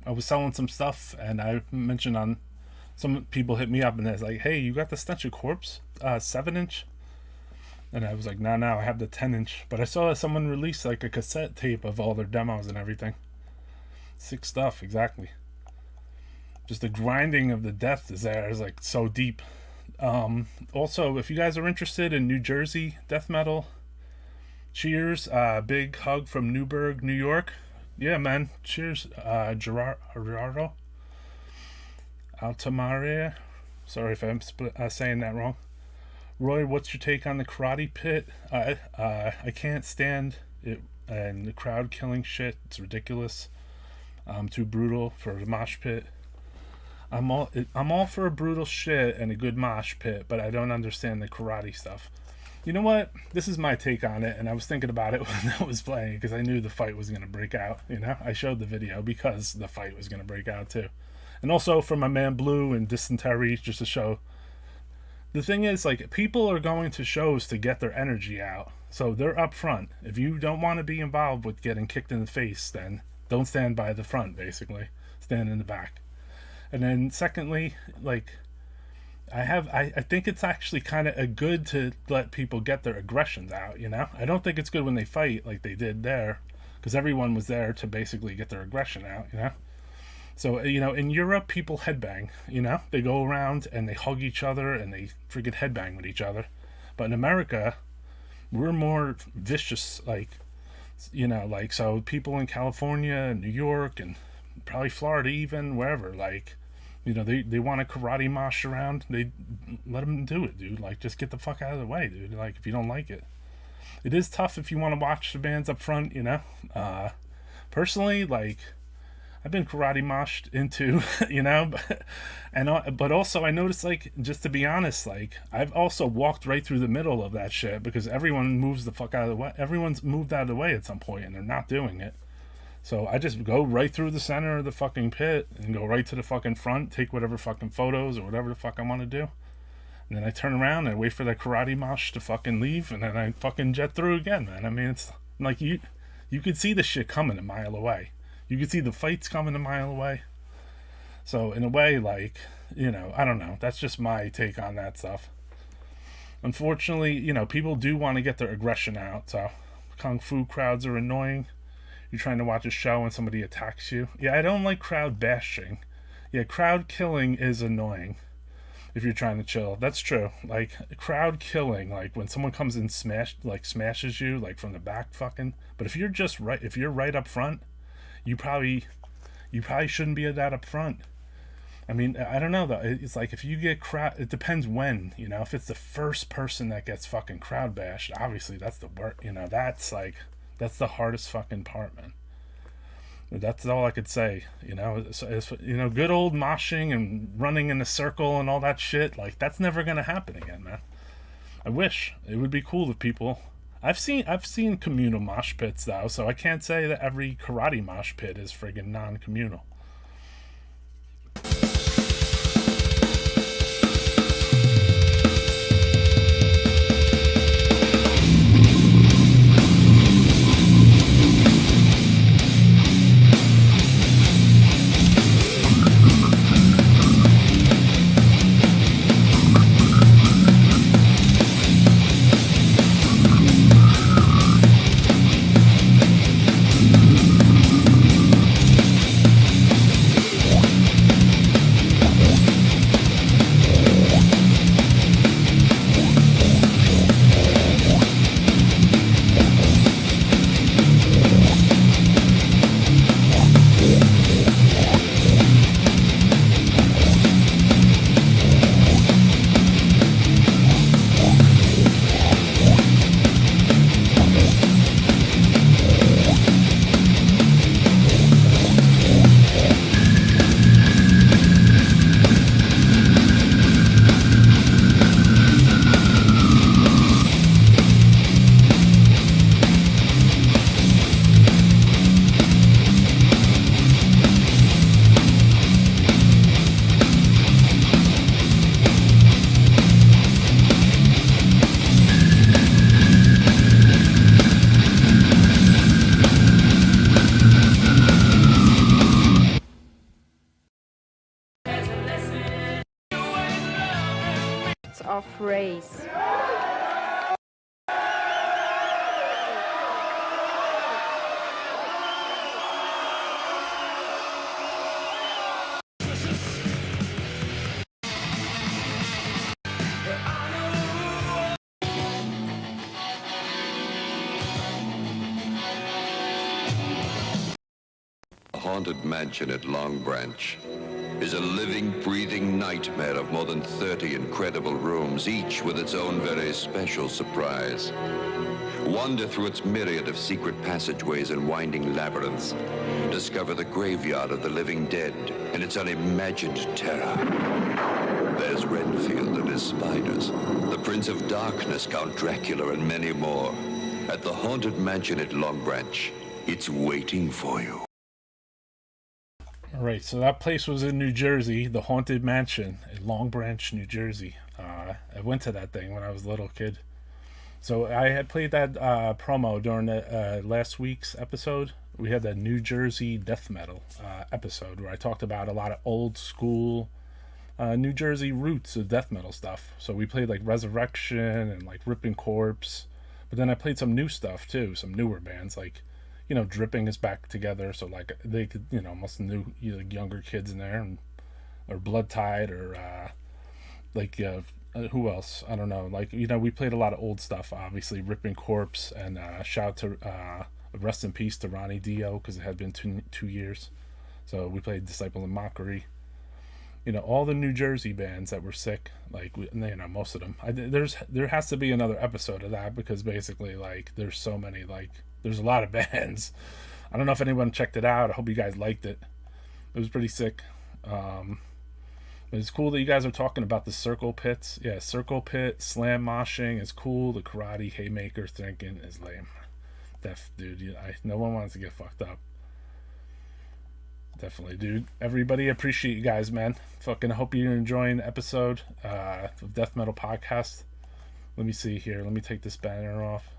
Speaker 1: was selling some stuff, and I mentioned on, some people hit me up and they're like, hey, you got the stench of corpse 7-inch? And I was like, no, I have the 10-inch. But I saw someone release like a cassette tape of all their demos and everything. Sick stuff, exactly. Just the grinding of the death is there is like so deep. Also, if you guys are interested in New Jersey death metal, cheers. Big hug from Newburgh, New York. Yeah, man. Cheers, Gerardo Altamare. Sorry if I'm saying that wrong. Roy, what's your take on the karate pit? I can't stand it, and the crowd killing shit. It's ridiculous. Too brutal for the mosh pit. I'm all for a brutal shit and a good mosh pit, but I don't understand the karate stuff. You know what? This is my take on it, and I was thinking about it when I was playing because I knew the fight was going to break out. You know, I showed the video because the fight was going to break out too, and also for my man Blue and Dysentery, just to show. The thing is, like, people are going to shows to get their energy out, so they're up front. If you don't want to be involved with getting kicked in the face, then don't stand by the front. Basically, stand in the back. And then secondly, like, I think it's actually kind of good to let people get their aggressions out, you know? I don't think it's good when they fight like they did there, because everyone was there to basically get their aggression out, you know? So, you know, in Europe, people headbang, you know? They go around and they hug each other and they freaking headbang with each other. But in America, we're more vicious, like, you know, like, so people in California and New York and probably Florida even, wherever, like, you know, they want to karate mosh around. They let them do it, dude. Like, just get the fuck out of the way, dude. Like, if you don't like it. It is tough if you want to watch the bands up front, you know. Personally, like, I've been karate moshed into, you know, but also I noticed, like, just to be honest, like, I've also walked right through the middle of that shit because everyone moves the fuck out of the way. Everyone's moved out of the way at some point and they're not doing it. So I just go right through the center of the fucking pit and go right to the fucking front, take whatever fucking photos or whatever the fuck I want to do. And then I turn around and I wait for that karate mosh to fucking leave, and then I fucking jet through again, man. I mean, it's like you could see the shit coming a mile away. You could see the fights coming a mile away. So in a way, like, you know, I don't know. That's just my take on that stuff. Unfortunately, you know, people do want to get their aggression out. So kung fu crowds are annoying. You're trying to watch a show and somebody attacks you. Yeah, I don't like crowd bashing. Yeah, crowd killing is annoying if you're trying to chill. That's true. Like, crowd killing, like when someone comes and smashes you, like from the back fucking. But if you're just right, if you're right up front, you probably shouldn't be that up front. I mean, I don't know though. It's like if you get crowd, it depends when, you know. If it's the first person that gets fucking crowd bashed, obviously that's the worst. You know, that's the hardest fucking part, man. That's all I could say. You know, it's, you know, good old moshing and running in a circle and all that shit. Like, that's never gonna happen again, man. I wish it would be cool if people. I've seen communal mosh pits though, so I can't say that every karate mosh pit is friggin' non-communal.
Speaker 6: Of race.
Speaker 7: A haunted mansion at Long Branch is a living, breathing nightmare of more than 30 incredible rooms, each with its own very special surprise. Wander through its myriad of secret passageways and winding labyrinths. Discover the graveyard of the living dead and its unimagined terror. There's Renfield and his spiders, the Prince of Darkness, Count Dracula, and many more. At the haunted mansion at Long Branch, it's waiting for you.
Speaker 1: All right, so that place was in New Jersey, the Haunted Mansion in Long Branch, New Jersey. I went to that thing when I was a little kid. So I had played that promo during the last week's episode. We had that New Jersey death metal episode where I talked about a lot of old school New Jersey roots of death metal stuff. So we played like Resurrection and like Ripping Corpse. But then I played some new stuff too, some newer bands like, you know, Dripping is back together, so like they could, you know, almost new, you know, younger kids in there, and, or Blood Tide, or who else? I don't know. Like, you know, we played a lot of old stuff, obviously Ripping Corpse, and shout to rest in peace to Ronnie Dio, because it had been 2 years. So we played Disciple of Mockery. You know, all the New Jersey bands that were sick, like, you know, most of them. There has to be another episode of that, because basically, like, there's so many, like, there's a lot of bands. I don't know if anyone checked it out. I hope you guys liked it. It was pretty sick. But it's cool that you guys are talking about the circle pits. Yeah, circle pit, slam moshing is cool. The karate haymaker thinking is lame. Dude, no one wants to get fucked up. Definitely, dude. Everybody, appreciate you guys, man. Fucking hope you're enjoying the episode of Death Metal Podcast. Let me see here. Let me take this banner off.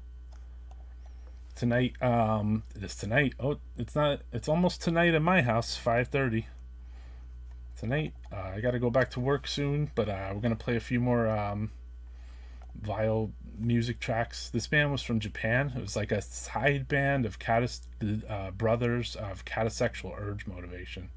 Speaker 1: Tonight, it is tonight. Oh, it's not. It's almost tonight at my house, 5:30. Tonight, I got to go back to work soon, but we're gonna play a few more vile music tracks. This band was from Japan. It was like a side band of brothers of Catasexual Urge Motivation.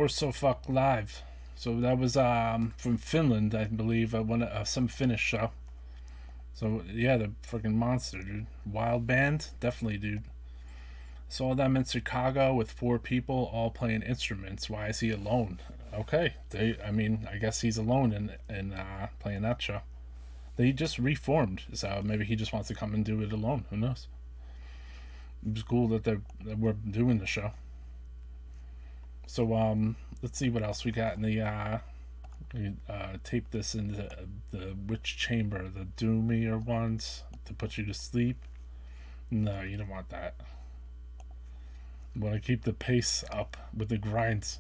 Speaker 1: Torso Fuck Live. So that was from Finland, I believe, some Finnish show. So yeah, the freaking monster, dude. Wild band, definitely, dude. Saw them in Chicago with 4 people all playing instruments. Why is he alone? Okay, I guess he's alone in playing that show. They just reformed, so maybe he just wants to come and do it alone. Who knows? It was cool that we're doing the show. So let's see what else we got in the tape this in the witch chamber, the doomier ones to put you to sleep. No, you don't want that. You want to keep the pace up with the grinds.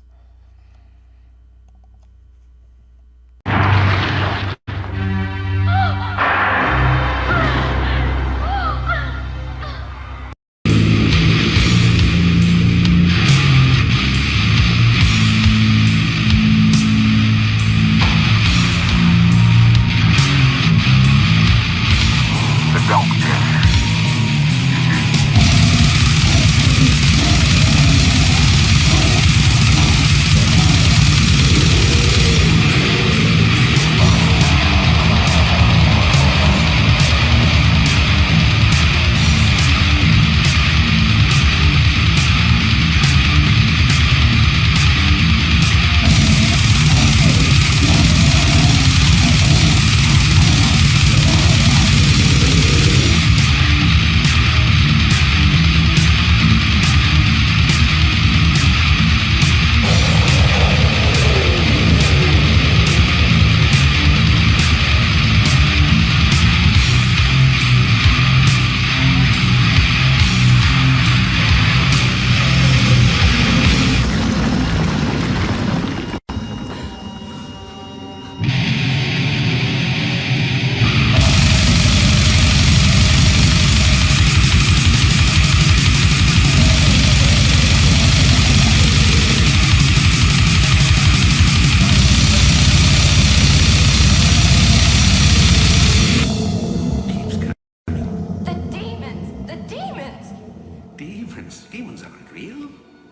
Speaker 8: Demons aren't real.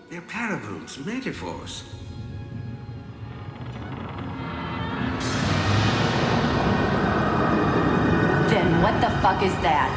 Speaker 8: They're parables, metaphors.
Speaker 9: Then what the fuck is that?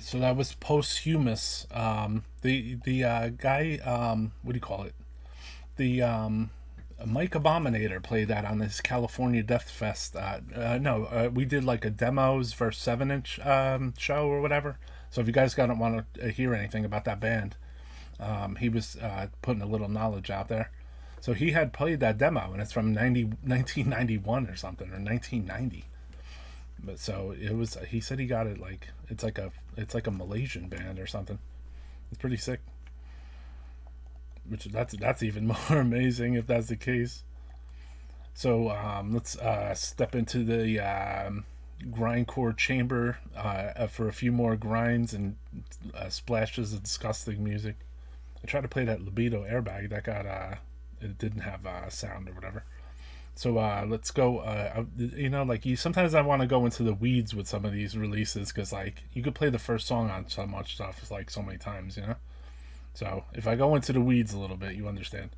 Speaker 1: So that was Posthumous. The guy, what do you call it? The Mike Abominator played that on this California Death Fest. We did like a demos versus 7-inch show or whatever. So if you guys don't want to hear anything about that band, he was putting a little knowledge out there. So he had played that demo, and it's from 1991 or something, or 1990. But so it was. He said he got it like it's like a Malaysian band or something. It's pretty sick. Which that's even more amazing if that's the case. So let's step into the grindcore chamber for a few more grinds and splashes of disgusting music. I tried to play that Libido Airbag that got it didn't have sound or whatever. So let's go. Sometimes I want to go into the weeds with some of these releases because like you could play the first song on so much stuff like so many times, you know. So if I go into the weeds a little bit, you understand.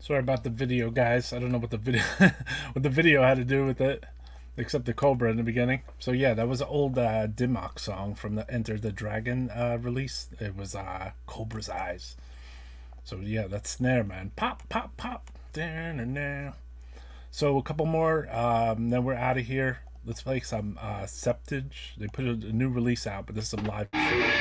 Speaker 1: Sorry about the video, guys. I don't know what the video what the video had to do with it, except the Cobra in the beginning. So yeah, that was an old Dimmock song from the Enter the Dragon release. It was Cobra's Eyes. So yeah, that snare, man. Pop, pop, pop. So a couple more, then we're out of here. Let's play some Septage. They put a new release out, but this is some live shit.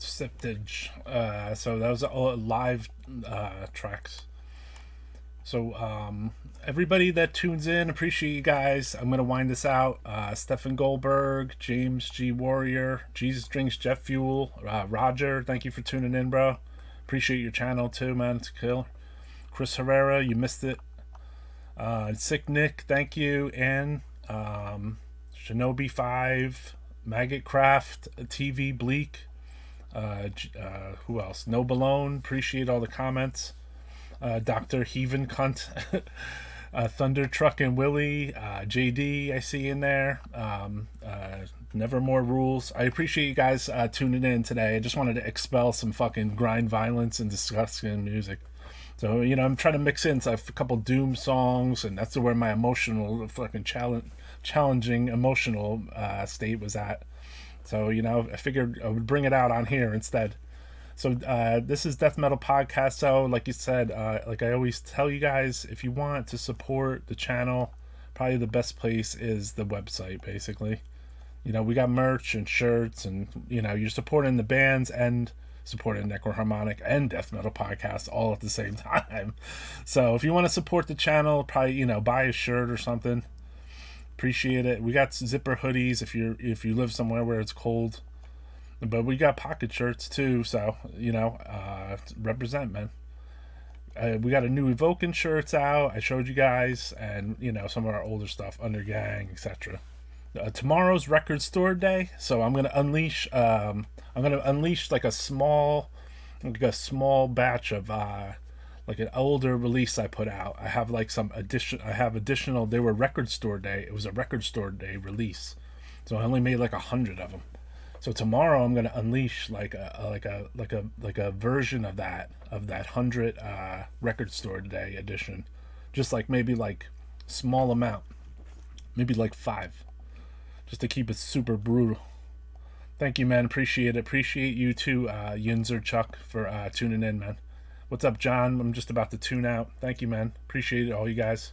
Speaker 1: Septage. So that was all live tracks. So everybody that tunes in, appreciate you guys. I'm gonna wind this out. Stefan Goldberg, James G Warrior, Jesus Drinks Jet Fuel, Roger, thank you for tuning in, bro. Appreciate your channel too, man. It's a killer. Chris Herrera, you missed it. Sick Nick, thank you. And Shinobi 5, Maggot Craft, TV Bleak. Who else? No Balone, appreciate all the comments. Dr. Heaven Cunt, Thunder Truck and Willie, JD, I see in there. Nevermore Rules. I appreciate you guys tuning in today. I just wanted to expel some fucking grind violence and disgusting music. So, you know, I'm trying to mix in a couple Doom songs, and that's where my emotional, fucking challenging emotional state was at. So, you know, I figured I would bring it out on here instead. So this is Death Metal Podcast. So like you said, like I always tell you guys, if you want to support the channel, probably the best place is the website, basically. You know, we got merch and shirts, and, you know, you're supporting the bands and supporting Necroharmonic and Death Metal Podcast all at the same time. So if you want to support the channel, probably, you know, buy a shirt or something. Appreciate it. We got zipper hoodies if you live somewhere where it's cold. But we got pocket shirts too, so, you know, represent, man. We got a new Evoking shirts out. I showed you guys, and some of our older stuff, Undergang, etc. Tomorrow's record store day, so I'm gonna unleash. I'm gonna unleash like a small batch of like an older release I put out. I have like some additional. They were record store day. It was a record store day release, so I only made like 100 of them. So tomorrow I'm gonna unleash like a version of that 100 record store day edition, just like maybe like small amount, maybe like 5, just to keep it super brutal. Thank you, man. Appreciate it. Appreciate you too, Yinzer Chuck, for tuning in, man. What's up, John? I'm just about to tune out. Thank you, man. Appreciate it, all you guys.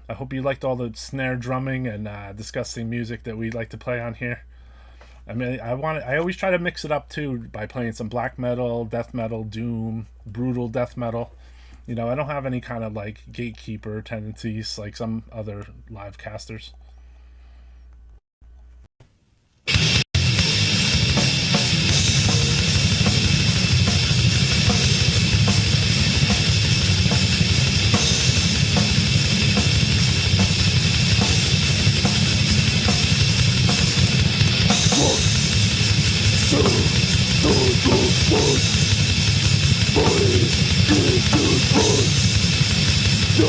Speaker 1: I hope you liked all the snare drumming and disgusting music that we like to play on here. I mean, I always try to mix it up too by playing some black metal, death metal, doom, brutal death metal. I don't have any kind of like gatekeeper tendencies like some other live casters.
Speaker 2: No,